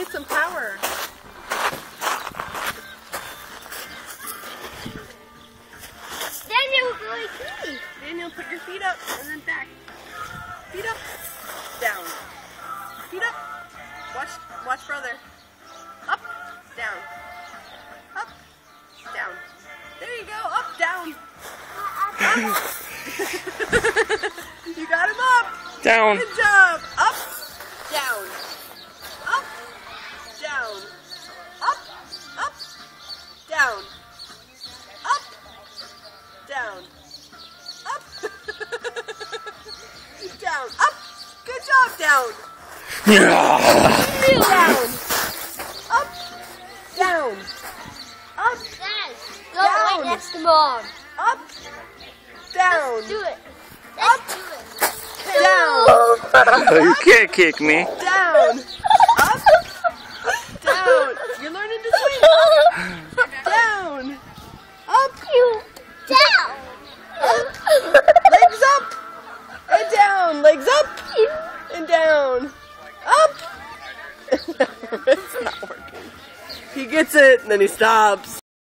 need some power. Daniel, like me. Daniel, put your feet up and then back. Feet up, down. Feet up. Watch brother. Up, down. Up, down. There you go. Up, down. Up. You got him up. Down. Good job. Up, down. Up, down. Up, up, down. Up, down. Up. Down. Up. Good job, down. Down. Up. Down. Up. Dad, go Down. right next to Mom. Up. Down. Do it. Let's do it. Down. You can't kick me. Down. Up. Down. You're learning to swing. Up. Down. Up. Down. Legs up. And down. Legs up. And down. Up. It's not working. He gets it, and then he stops.